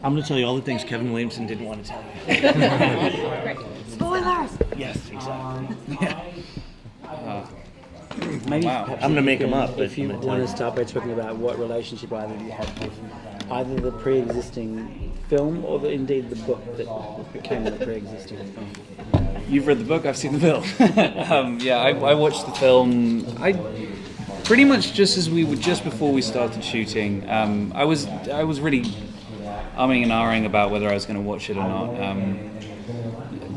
I'm going to tell you all the things Kevin Williamson didn't want to tell you. Spoilers! Yes, exactly. Maybe Wow. I'm going to make them up. But If you want to start by talking about what relationship either you had with either the pre-existing film or indeed the book that became the pre-existing film. You've read the book, I've seen the film. I watched the film. I pretty much just before we started shooting. I was really umming and ahhing about whether I was going to watch it or not.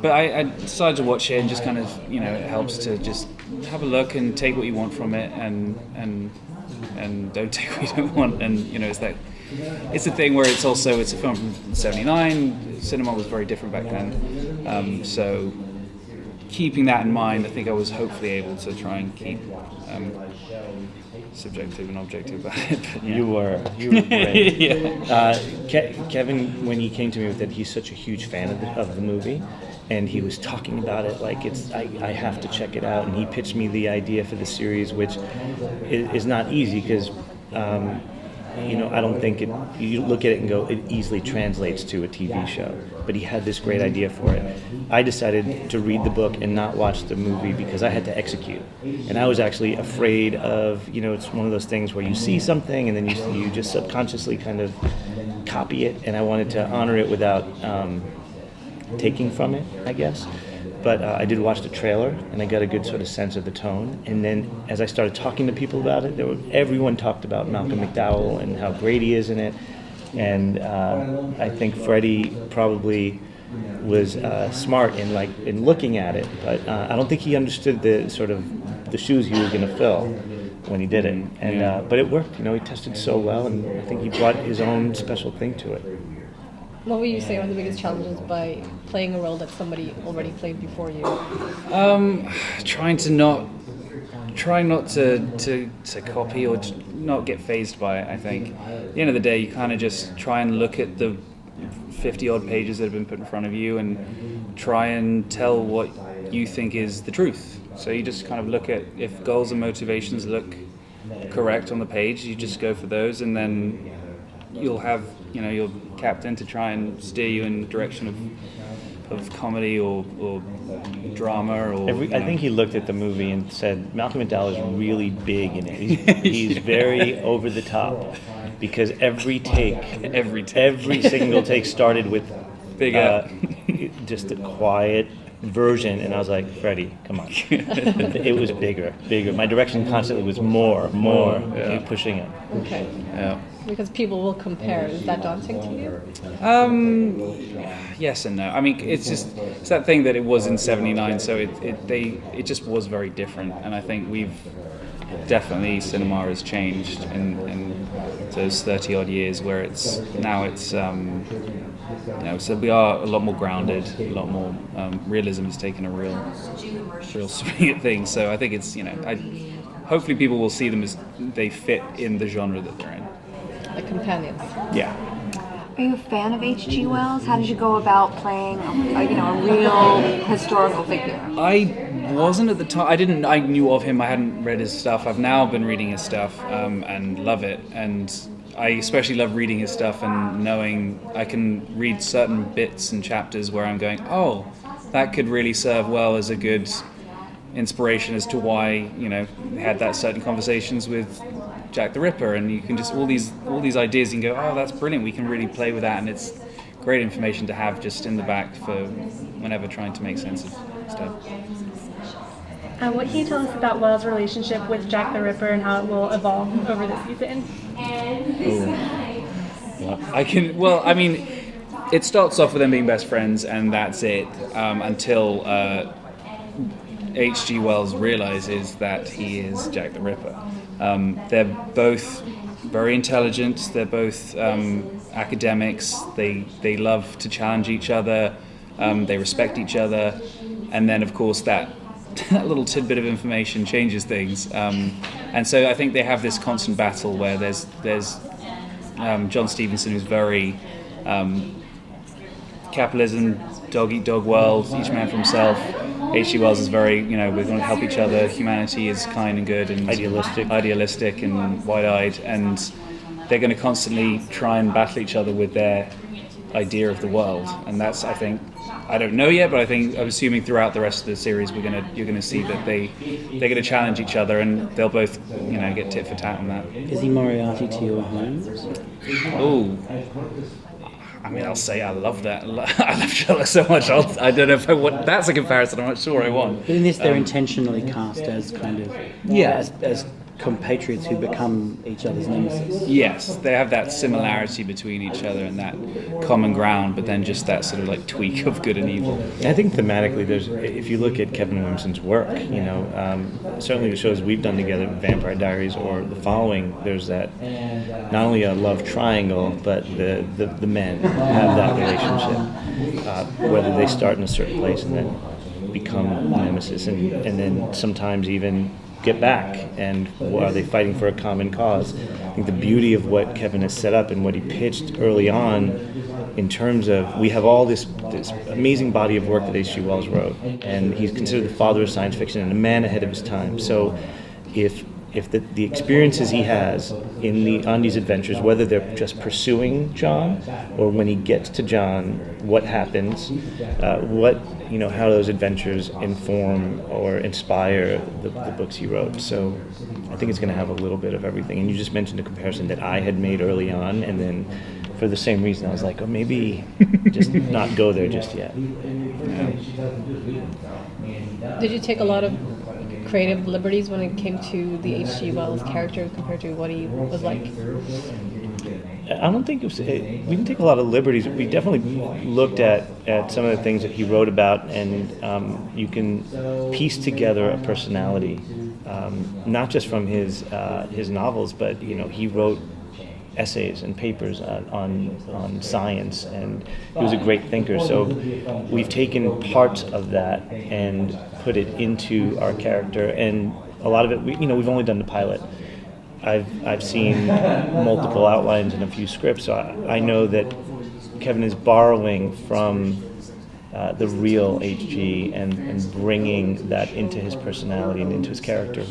But I decided to watch it, and just kind of, it helps to just have a look and take what you want from it, and don't take what you don't want. And it's a thing where it's a film from '79. Cinema was very different back then. So keeping that in mind, I think I was hopefully able to try and keep subjective and objective about it. But, yeah. You were great. Yeah. Kevin, when he came to me with it, he's such a huge fan of the movie, and he was talking about it like I have to check it out, and he pitched me the idea for the series, which is not easy because I don't think you look at it and go, it easily translates to a TV show. But he had this great idea for it. I decided to read the book and not watch the movie because I had to execute. And I was actually afraid of, it's one of those things where you see something and then you just subconsciously kind of copy it. And I wanted to honor it without taking from it, I guess. But I did watch the trailer, and I got a good sort of sense of the tone. And then as I started talking to people about it, everyone talked about Malcolm McDowell and how great he is in it. And I think Freddie probably was smart in looking at it, but I don't think he understood the sort of the shoes he was going to fill when he did it. And but it worked. He tested so well, and I think he brought his own special thing to it. What would you say are the biggest challenges by playing a role that somebody already played before you? Try not to copy or not get fazed by it, I think. At the end of the day, you kind of just try and look at the 50-odd pages that have been put in front of you and try and tell what you think is the truth. So you just kind of look at if goals and motivations look correct on the page, you just go for those, and then you'll have your captain to try and steer you in the direction of comedy or drama or. I think he looked at the movie and said Malcolm McDowell is really big in it. He's very over the top because every single take started with just a quiet version, and I was like, Freddie, come on. It was bigger. My direction constantly was more, pushing it. Okay. Yeah. Because people will compare. Is that daunting to you? Yes and no. I mean, it's that thing that it was in '79, so it just was very different, and I think cinema has changed in those 30-odd years, where it's so we are a lot more grounded, a lot more realism has taken a real swing at things. So I think it's hopefully people will see them as they fit in the genre that they're in. Like companions. Yeah. Are you a fan of H.G. Wells? How did you go about playing a real historical figure? I wasn't at the time. I knew of him. I hadn't read his stuff. I've now been reading his stuff and love it. And I especially love reading his stuff and knowing I can read certain bits and chapters where I'm going, oh, that could really serve well as a good inspiration as to why they had that certain conversations with Jack the Ripper, and you can just all these ideas, you can go, oh, that's brilliant, we can really play with that, and it's great information to have just in the back for whenever trying to make sense of stuff. What can you tell us about Wells' relationship with Jack the Ripper and how it will evolve over the season? It starts off with them being best friends, and that's it, until H.G. Wells realizes that he is Jack the Ripper. They're both very intelligent. They're both academics. They love to challenge each other. They respect each other. And then, of course, that little tidbit of information changes things. And so I think they have this constant battle where there's John Stevenson, who's very capitalism, dog eat dog world, each man for himself. H.G. Wells is very, we're going to help each other. Humanity is kind and good and idealistic and wide-eyed, and they're going to constantly try and battle each other with their idea of the world, and that's, I think, I don't know yet, but I'm assuming throughout the rest of the series you're gonna see that they're gonna challenge each other, and they'll both get tit for tat on that. Is he Moriarty to your Holmes? Oh, I mean, I'll say I love that. I love Sherlock so much. I don't know if I want. That's a comparison I'm not sure I want. But in this, they're intentionally cast as kind of as compatriots who become each other's nemesis. Yes, they have that similarity between each other and that common ground, but then just that sort of like tweak of good and evil. I think thematically, if you look at Kevin Williamson's work, certainly the shows we've done together, Vampire Diaries or The Following, there's that not only a love triangle, but the men have that relationship, whether they start in a certain place and then become nemesis, and then sometimes even get back, and are they fighting for a common cause? I think the beauty of what Kevin has set up and what he pitched early on, in terms of, we have all this amazing body of work that H.G. Wells wrote, and he's considered the father of science fiction and a man ahead of his time. So if the experiences he has on these adventures, whether they're just pursuing John or when he gets to John, what happens, how those adventures inform or inspire the books he wrote. So I think it's going to have a little bit of everything. And you just mentioned a comparison that I had made early on, and then for the same reason I was like, oh, maybe just not go there just yet. Did you take a lot of creative liberties when it came to the H.G. Wells character compared to what he was like? I don't think we didn't take a lot of liberties. We definitely looked at some of the things that he wrote about, and you can piece together a personality, not just from his novels, but he wrote essays and papers on science, and he was a great thinker. So we've taken parts of that and put it into our character, and a lot of it, we've only done the pilot. I've seen multiple outlines and a few scripts, so I know that Kevin is borrowing from the real HG and bringing that into his personality and into his character.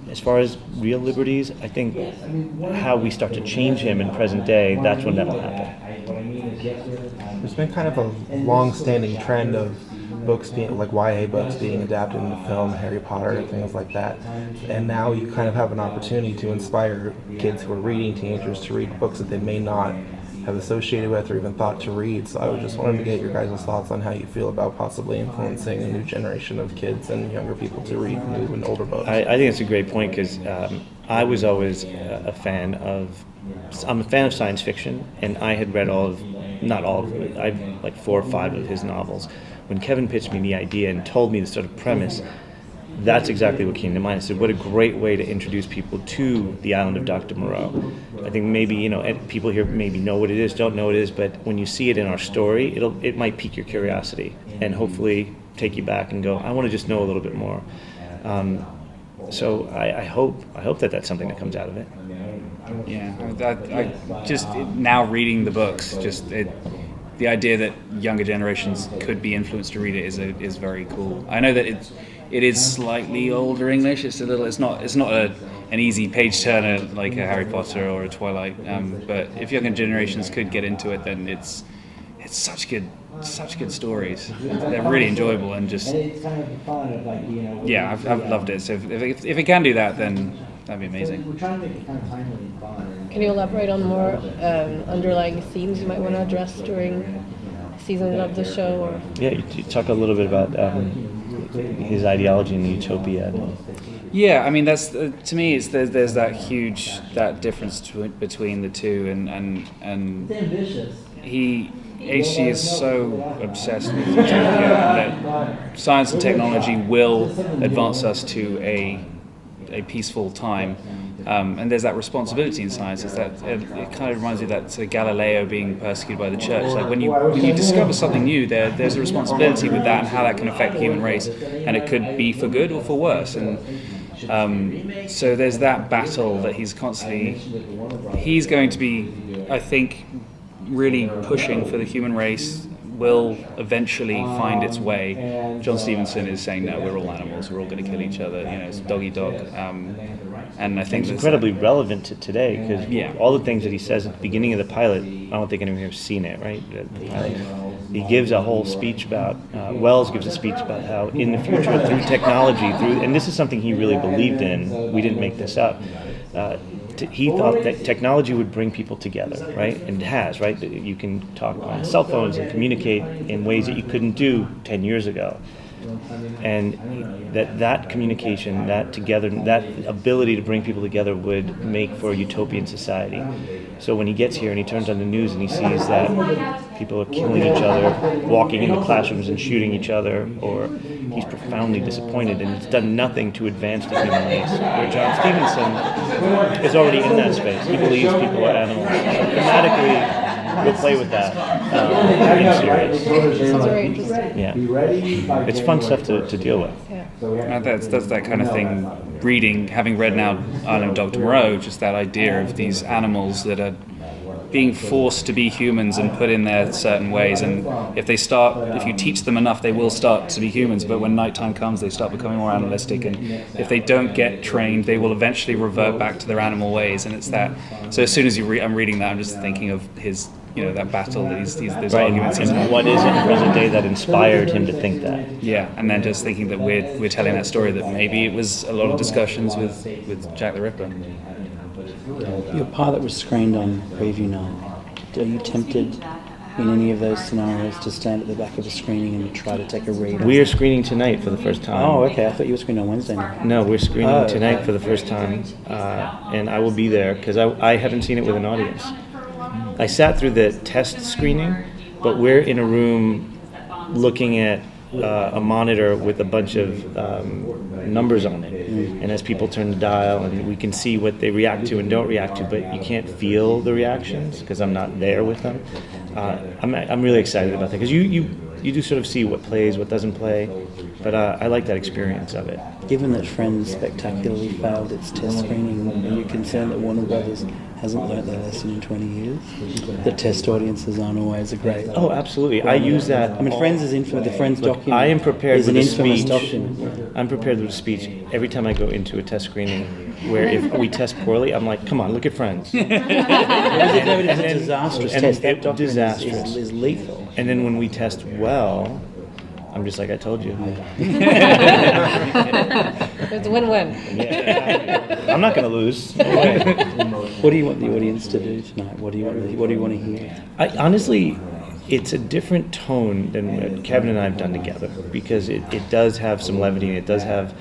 As far as real liberties, I think how we start to change him in present day, that's when that'll happen. There's been kind of a long-standing trend of books being, like YA books being adapted into film, Harry Potter and things like that. And now you kind of have an opportunity to inspire kids who are reading, teenagers, to read books that they may not have associated with or even thought to read. So I was just wanted to get your guys' thoughts on how you feel about possibly influencing a new generation of kids and younger people to read new and older books. I think it's a great point, because I was always a fan of science fiction, and I had read not all of it, I've like 4 or 5 of his novels. When Kevin pitched me the idea and told me the sort of premise, that's exactly what came to mind. I said, what a great way to introduce people to the island of Dr. Moreau. I think maybe, people here maybe know what it is, don't know what it is, but when you see it in our story, it might pique your curiosity and hopefully take you back and go, I want to just know a little bit more. So I hope that that's something that comes out of it. Yeah, I just now reading the books, the idea that younger generations could be influenced to read it is very cool. I know that it is slightly older English. It's not an easy page turner like a Harry Potter or a Twilight. But if younger generations could get into it, then it's such good stories. They're really enjoyable, and just I've loved it. So if it can do that, then that'd be amazing. Can you elaborate on more underlying themes you might want to address during seasons of the show? Or Yeah, you talk a little bit about his ideology in the utopia. Yeah, I mean that's to me. There's that difference between the two, and HG is so obsessed with utopia that science and technology will advance us to a peaceful time. And there's that responsibility in science. It kind of reminds me of that Galileo being persecuted by the church. Like when you discover something new, there's a responsibility with that and how that can affect the human race, and it could be for good or for worse. And so there's that battle that he's going to be, I think, really pushing for the human race will eventually find its way. John Stevenson is saying, no, we're all animals, we're all going to kill each other, it's dog eat dog. And I think It's that's incredibly relevant to today because Yeah. all the things that he says at the beginning of the pilot, I don't think anyone here has seen it, right? The pilot. He gives a whole speech about, Wells gives a speech about how in the future, through technology, and this is something he really believed in, we didn't make this up, he thought that technology would bring people together, right? And it has, right? That you can talk on cell phones and communicate in ways that you couldn't do 10 years ago. And that communication, that ability to bring people together would make for a utopian society. So when he gets here and he turns on the news and he sees that people are killing each other, walking into classrooms and shooting each other, or he's profoundly disappointed and it's done nothing to advance the human race. Where John Stevenson is already in that space. He believes people are animals. Thematically, we'll play with that in series. Sounds very interesting. Yeah, it's fun stuff to deal with. Yeah. That's that kind of thing. Having read now Island of Dr. Moreau, just that idea of these animals that are being forced to be humans and put in there certain ways, and if you teach them enough, they will start to be humans. But when nighttime comes, they start becoming more animalistic, and if they don't get trained, they will eventually revert back to their animal ways. And it's that. So as soon as I'm reading that, I'm just thinking of his, that battle, those arguments. And what is it in present day that inspired him to think that? Yeah, and then just thinking that we're telling that story, that maybe it was a lot of discussions with Jack the Ripper. Your pilot was screened on preview night. Are you tempted in any of those scenarios to stand at the back of a screening and try to take a read? We are screening tonight for the first time. Oh, okay. I thought you were screening on Wednesday night. No, we're screening tonight okay. for the first time, and I will be there because I haven't seen it with an audience. I sat through the test screening, but we're in a room looking at a monitor with a bunch of numbers on it, and as people turn the dial, and we can see what they react to and don't react to, but you can't feel the reactions because I'm not there with them. I'm really excited about that because you do sort of see what plays, what doesn't play, but I like that experience of it. Given that Friends spectacularly failed its test screening, are you concerned that Warner Brothers hasn't learnt their lesson in 20 years? The test audiences aren't always a great... Oh, absolutely. I use that. I mean, Friends is infamous. The Friends document I am prepared is with an a infamous speech. document. I'm prepared with a speech every time I go into a test screening where if we test poorly, I'm like, come on, look at Friends. It's a disastrous and test. That it- document disastrous. is lethal. And then when we test well, I'm just like I told you. It's a win-win. Yeah, I'm not going to lose. No way. What do you want the audience to do tonight? What do you want to hear? Honestly, it's a different tone than what Kevin and I have done together because it does have some levity and it does have,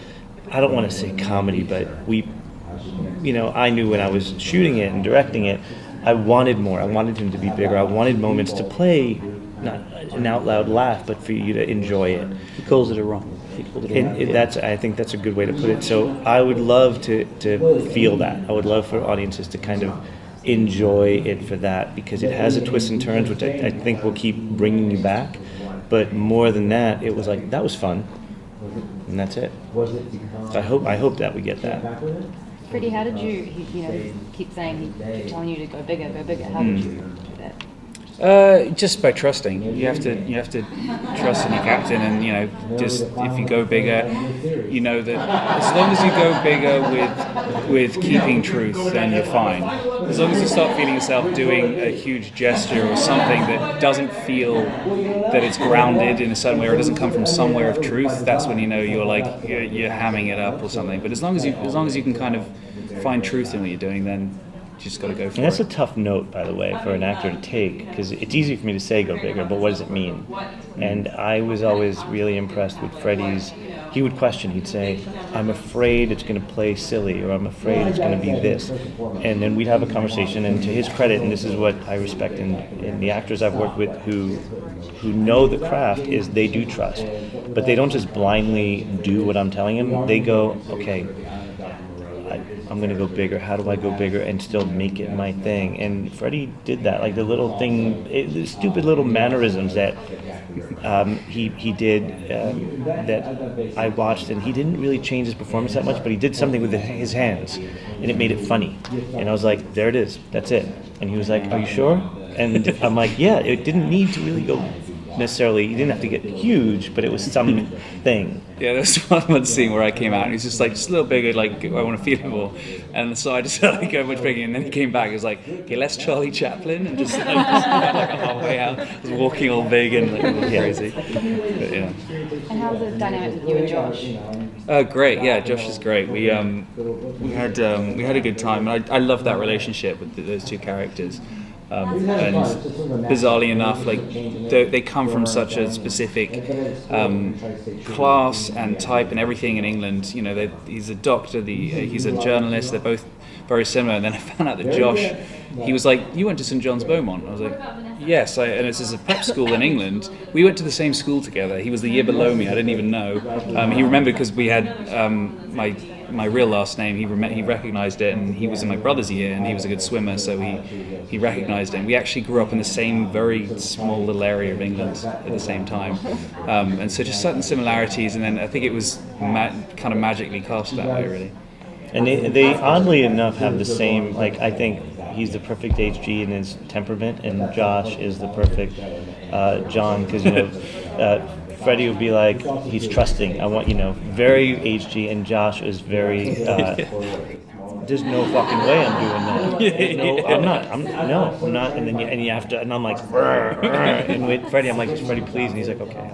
I don't want to say comedy, but I knew when I was shooting it and directing it, I wanted more. I wanted him to be bigger. I wanted moments to play, not an out loud laugh, but for you to enjoy it. He calls it a romp. I think that's a good way to put it. So I would love to feel that. I would love for audiences to kind of enjoy it for that because it has a twists and turns, which I think will keep bringing you back. But more than that, it was like that was fun, and that's it. I hope that we get that. Freddie, how did you, keep saying, keep telling you to go bigger, how did you do that? Just by trusting. You have to trust in your captain, and just if you go bigger, you know that as long as you go bigger with keeping truth, then you're fine. As long as you start feeling yourself doing a huge gesture or something that doesn't feel that it's grounded in a certain way or it doesn't come from somewhere of truth, that's when you know you're hamming it up or something. But as long as you can kind of find truth in what you're doing, then you just got to go for And that's it. a tough note, by the way, for an actor to take, because it's easy for me to say go bigger, but what does it mean? And I was always really impressed with Freddie's. He would question, he'd say, I'm afraid it's going to play silly, or I'm afraid it's going to be this. And then we'd have a conversation, and to his credit, and this is what I respect in the actors I've worked with who know the craft, is they do trust. But they don't just blindly do what I'm telling them. They go, okay, I'm going to go bigger. How do I go bigger and still make it my thing? And Freddie did that, like the little thing, the stupid little mannerisms that he did that I watched, and he didn't really change his performance that much, but he did something with his hands, and it made it funny. And I was like, there it is, that's it. And he was like, are you sure? And I'm like, yeah, it didn't need to really go necessarily, you didn't have to get huge, but it was something. Yeah, there's one scene where I came out and he's just like, just a little bigger, like, I want to feel it more. And so I decided to go much bigger, and then he came back, he was like, okay, less Charlie Chaplin, and just like halfway out, I was walking all big and like, all crazy. But, yeah. And how's the dynamic with you and Josh? Great, yeah, Josh is great. We had a good time, and I love that relationship with those two characters. And bizarrely enough, like they come from such a specific class and type and everything in England. You know, he's a doctor, he's a journalist. They're both very similar. And then I found out that Josh, he was like, "You went to St John's Beaumont?" I was like, "Yes." And this is a prep school in England. We went to the same school together. He was the year below me. I didn't even know. He remembered because we had my real last name. He recognized it, and he was in my brother's year, and he was a good swimmer, so he recognized it. And we actually grew up in the same very small little area of England at the same time, and so just certain similarities. And then I think it was kind of magically cast that way, really. And they oddly enough have the same, like, I think he's the perfect HG in his temperament, and Josh is the perfect John, because, you know, Freddie would be like, he's trusting, I want, you know, very HG, and Josh is very, there's no fucking way I'm doing that. No, I'm not, and then you have to, and I'm like, and with Freddie, I'm like, Freddie, please, and he's like, okay.